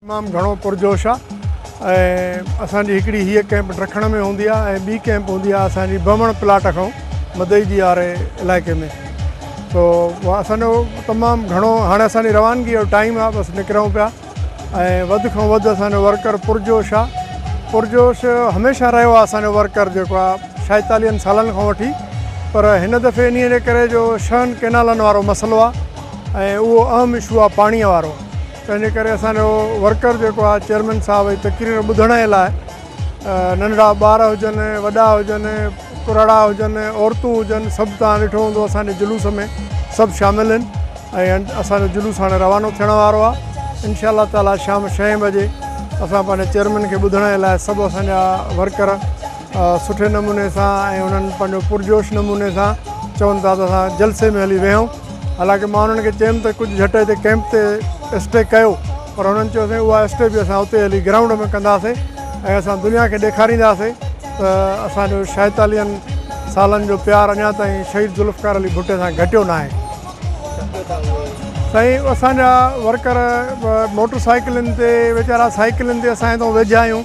तमामु घणो पुरजोश आहे। असांजी हिकिड़ी हीअ कैंप ड्रखण में हूंदी आहे ऐं ॿी कैंप हूंदी आहे असांजी बमण प्लाट खां मदई जी वारे इलाइक़े में। तो असांजो तमामु घणो हाणे असांजी रवानगी जो टाइम आहे, बसि निकिरूं पिया ऐं वधि खां वधि असांजो वर्कर पुरजोश आहे। पुरजोश हमेशह रहियो आहे असांजो वर्कर जेको आहे 46 सालनि खां वठी, पर हिन दफ़े इन जे करे जो 6 केनालनि वारो मसइलो आहे ऐं उहो अहम इशू आहे पाणीअ वारो। तंहिंजे करे असांजो वर्कर जेको आहे चेयरमैन साहब जी तक़रीर ॿुधण जे लाइ नंढड़ा ॿार हुजनि, वॾा हुजनि, कुराड़ा हुजनि, औरतूं हुजनि, सभु तव्हां ॾिठो हूंदो असांजे जुलूस में सभु शामिल आहिनि ऐं असांजो जुलूस हाणे रवानो थियण वारो आहे। इंशाअल्लाह ताला शाम 6 बजे असां पंहिंजे चेयरमैन खे ॿुधण जे लाइ सभु असांजा वर्कर सुठे नमूने सां ऐं उन्हनि पंहिंजो पुरजोश नमूने सां चवनि था त असां जलसे में हली वियूं। हालांकि मां उन्हनि खे चयुमि त कुझु झट हिते कैंप ते स्टे कयो, पर हुननि चयोसीं उहा स्टे बि असां उते हली ग्राउंड में कंदासीं ऐं असां दुनिया खे ॾेखारींदासीं त असांजो 46 सालनि जो प्यारु अञा ताईं शहीद ज़ुल्फ़कार अली भुट्टे सां घटियो न आहे। साईं असांजा वर्कर मोटर साइकिलुनि ते वीचारा साइकिलुनि ते असां हितां वेझा आहियूं,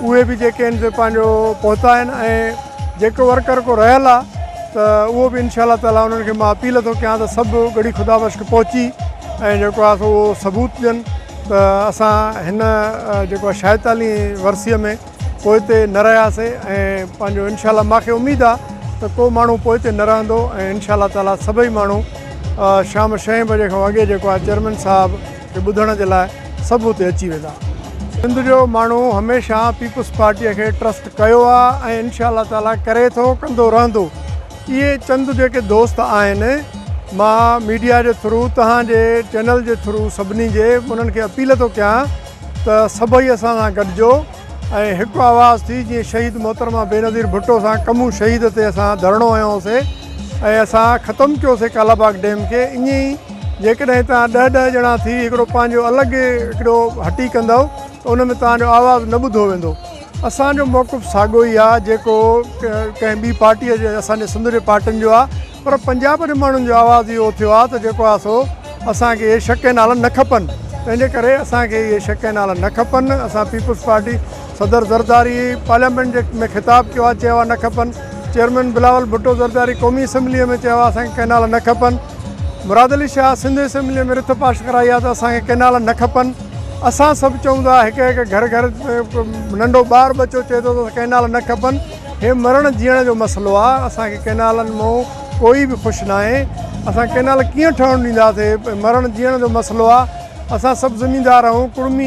उहे बि जेके आहिनि से पंहिंजो पहुता आहिनि ऐं जेको वर्कर को रहियल आहे त उहो बि इंशाअल्लाह ताला उन्हनि खे मां अपील थो कयां त सभु गड़ी ख़ुदाबख्श पहुची ऐं जेको आहे उहो सबूत ॾियनि त असां हिन जेको आहे 46 वर्सीअ में पोइ ते न रहियासीं ऐं पंहिंजो इंशाअल्लाह मूंखे उमेदु आहे त को माण्हू पोइ ते न रहंदो ऐं इंशाअल्लाह ताला सभई माण्हू शाम 6 बजे खां अॻे जेको आहे चेयरमैन साहब खे ॿुधण जे लाइ सभु हुते अची वेंदा। सिंध जो माण्हू हमेशह पीपुल्स पार्टीअ खे ट्रस्ट कयो आहे ऐं इंशाअल्लाह ताला करे थो, कंदो रहंदो। इहे चंद जेके दोस्त आहिनि, मां मीडिया जे थ्रू तव्हांजे चैनल जे थ्रू सभिनी जे उन्हनि खे अपील थो कयां त सभई असां सां गॾिजो ऐं हिकु आवाज़ थी जीअं शहीद मोहतरमा बेनज़ीर भुट्टो सां कमू शहीद ते असां धरणो हयोसीं ऐं असां ख़तमु कयोसीं कालाबाग डैम खे। ईअं ई जेकॾहिं तव्हां 10-10 ॼणा थी हिकिड़ो पंहिंजो अलॻि हिकिड़ो हटी कंदव त उन में तव्हांजो आवाज़ु न ॿुधो वेंदो। असांजो मौक़िफ़ साॻियो ई आहे जेको कंहिं ॿी पार्टीअ जे असांजे सिंध जे पार्टियुनि जो आहे, पर पंजाब जे माण्हुनि जो आवाज़ु इहो थियो आहे त जेको आहे सो असांखे इहे शक नाला न खपनि। तंहिंजे करे असांखे इहे शक नाला न खपनि। असां पीपुल्स पार्टी सदर ज़रदारी पार्लियामेंट में ख़िताबु कयो आहे, चयो आहे न खपनि। चेयरमैन बिलावल भुट्टो ज़रदारी क़ौमी असैम्बलीअ में चयो आहे असांखे केनाल न खपनि। मुराद अली शाह सिंध असैम्बलीअ में रिथ पास कराई आहे त असांखे केनाल न खपनि। असां सभु चऊं था, हिकु घर नंढो ॿार बचो चए थो त केनाल न खपनि। हे मरण जीअण जो मसइलो आहे, असांखे केनालनि मां कोई बि ख़ुशि न आहे। असां केनाल कीअं ठहणु ॾींदासीं, मरण जीअण जो मसइलो आहे। असां सभु ज़मीनदार आहियूं, कुड़मी